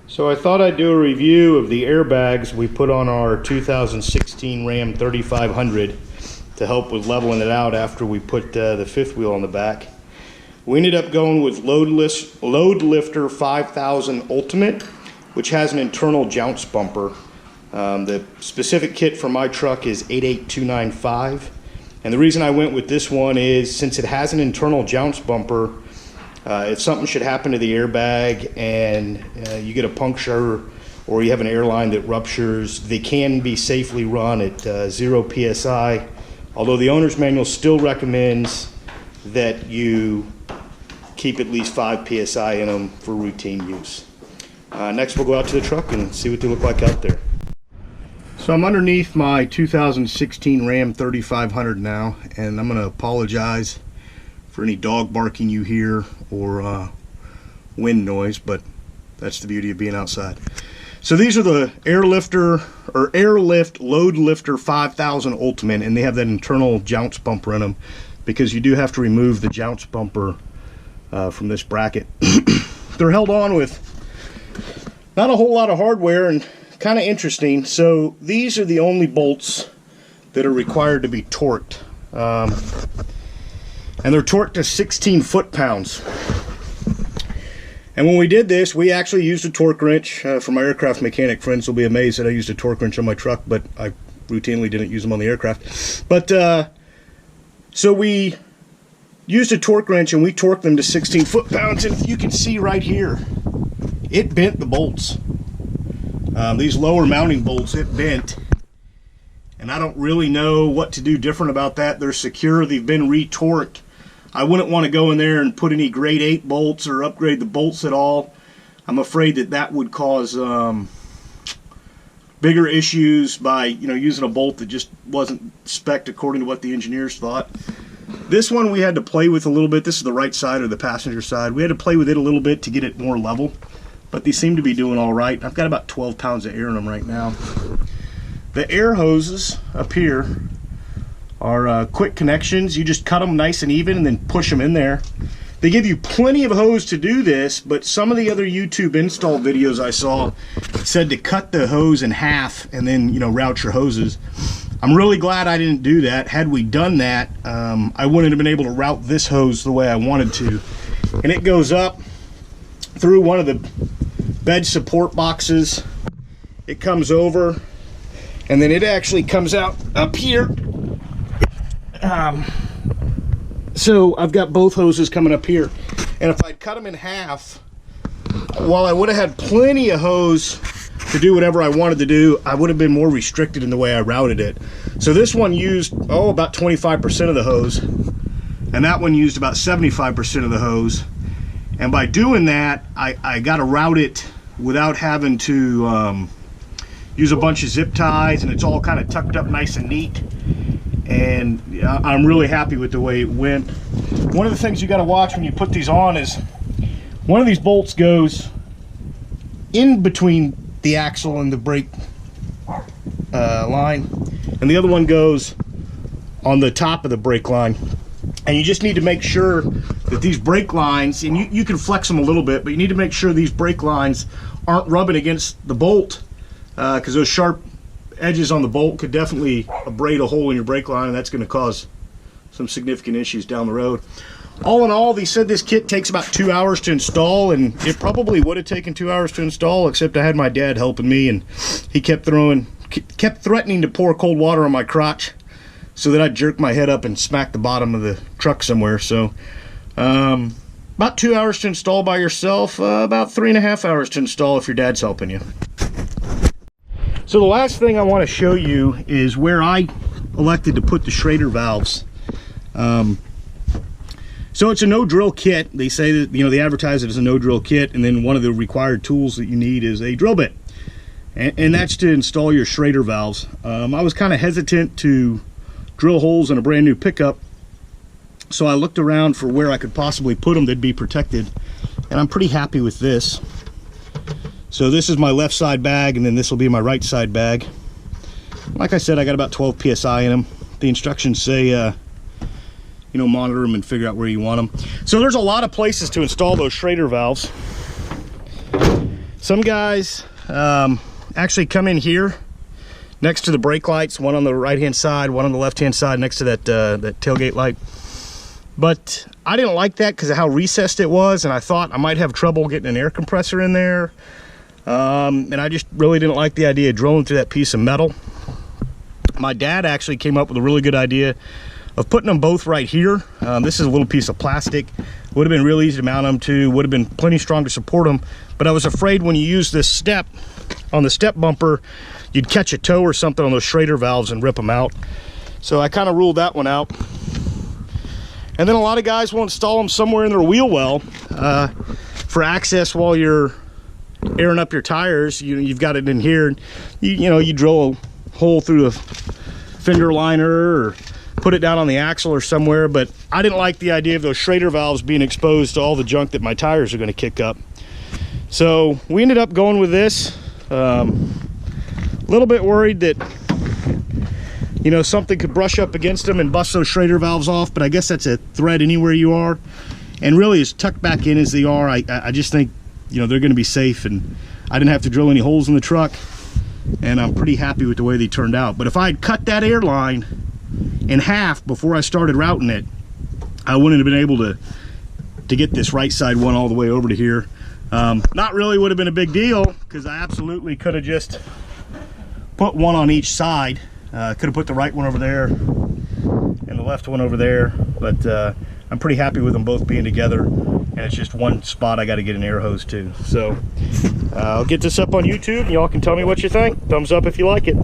So I thought I'd do a review of the airbags we put on our 2016 Ram 3500 to help with leveling it out after we put the fifth wheel on the back. We ended up going with LoadLifter 5000 Ultimate, which has an internal jounce bumper. The specific kit for my truck is 88295. And the reason I went with this one is since it has an internal jounce bumper, if something should happen to the airbag and you get a puncture or you have an airline that ruptures, they can be safely run at 0 psi, although the owner's manual still recommends that you keep at least 5 psi in them for routine use. Next we'll go out to the truck and see what they look like out there. So I'm underneath my 2016 Ram 3500 now, and I'm going to apologize for any dog barking you hear or wind noise, but that's the beauty of being outside. So these are the Airlift LoadLifter 5000 Ultimate, and they have that internal jounce bumper in them because you do have to remove the jounce bumper from this bracket. They're held on with not a whole lot of hardware and kind of interesting. So these are the only bolts that are required to be torqued, and they're torqued to 16 foot-pounds. And when we did this, we actually used a torque wrench. For my aircraft mechanic friends will be amazed that I used a torque wrench on my truck, but I routinely didn't use them on the aircraft. But so we used a torque wrench and we torqued them to 16 foot-pounds, and you can see right here it bent the bolts. These lower mounting bolts, it bent, and I don't really know what to do different about that. They're secure, they've been retorqued. I wouldn't want to go in there and put any grade 8 bolts or upgrade the bolts at all. I'm afraid that that would cause bigger issues by using a bolt that just wasn't spec'd according to what the engineers thought. This one we had to play with a little bit. This is the right side or the passenger side. We had to play with it a little bit to get it more level, but these seem to be doing all right. I've got about 12 pounds of air in them right now. The air hoses up here are quick connections. You just cut them nice and even and then push them in there. They give you plenty of hose to do this, but some of the other YouTube install videos I saw said to cut the hose in half and then route your hoses. I'm really glad I didn't do that. Had we done that, I wouldn't have been able to route this hose the way I wanted to. And it goes up through one of the bed support boxes. It comes over, and then it actually comes out up here. So I've got both hoses coming up here, and if I'd cut them in half, while I would have had plenty of hose to do whatever I wanted to do, I would have been more restricted in the way I routed it. So this one used about 25% of the hose, and that one used about 75% of the hose. And by doing that, I got to route it without having to use a bunch of zip ties, and it's all kind of tucked up nice and neat. And I'm really happy with the way it went. One of the things you got to watch when you put these on is one of these bolts goes in between the axle and the brake line, and the other one goes on the top of the brake line. And you just need to make sure that these brake lines, and you can flex them a little bit, but you need to make sure these brake lines aren't rubbing against the bolt, because those sharp edges on the bolt could definitely abrade a hole in your brake line, and that's going to cause some significant issues down the road. All in all, they said this kit takes about 2 hours to install, and it probably would have taken 2 hours to install, except I had my dad helping me, and he kept threatening to pour cold water on my crotch so that I'd jerk my head up and smack the bottom of the truck somewhere. So about 2 hours to install by yourself, about 3.5 hours to install if your dad's helping you. So the last thing I want to show you is where I elected to put the Schrader valves. So it's a no-drill kit. They say that, they advertise it as a no-drill kit, and then one of the required tools that you need is a drill bit. And that's to install your Schrader valves. I was kind of hesitant to drill holes in a brand new pickup, so I looked around for where I could possibly put them that'd be protected, and I'm pretty happy with this. So this is my left side bag, and then this will be my right side bag. Like I said, I got about 12 psi in them. The instructions say monitor them and figure out where you want them. So there's a lot of places to install those Schrader valves. Some guys actually come in here next to the brake lights, one on the right hand side, one on the left hand side next to that that tailgate light. But I didn't like that because of how recessed it was, and I thought I might have trouble getting an air compressor in there. And I just really didn't like the idea of drilling through that piece of metal. My dad actually came up with a really good idea of putting them both right here. This is a little piece of plastic. Would have been real easy to mount them to, would have been plenty strong to support them, but I was afraid when you use this step on the step bumper, you'd catch a toe or something on those Schrader valves and rip them out. So I kind of ruled that one out. And then a lot of guys will install them somewhere in their wheel well for access while you're airing up your tires. You've got it in here. You drill a hole through a fender liner or put it down on the axle or somewhere, but I didn't like the idea of those Schrader valves being exposed to all the junk that my tires are going to kick up. So we ended up going with this. A little bit worried that something could brush up against them and bust those Schrader valves off, but I guess that's a threat anywhere you are. And really, as tucked back in as they are, I just think they're going to be safe, and I didn't have to drill any holes in the truck, and I'm pretty happy with the way they turned out. But if I had cut that air line in half before I started routing it, I wouldn't have been able to get this right side one all the way over to here. Not really would have been a big deal, because I absolutely could have just put one on each side. Could have put the right one over there and the left one over there, but I'm pretty happy with them both being together, and it's just one spot I got to get an air hose to. So I'll get this up on YouTube, and y'all can tell me what you think. Thumbs up if you like it.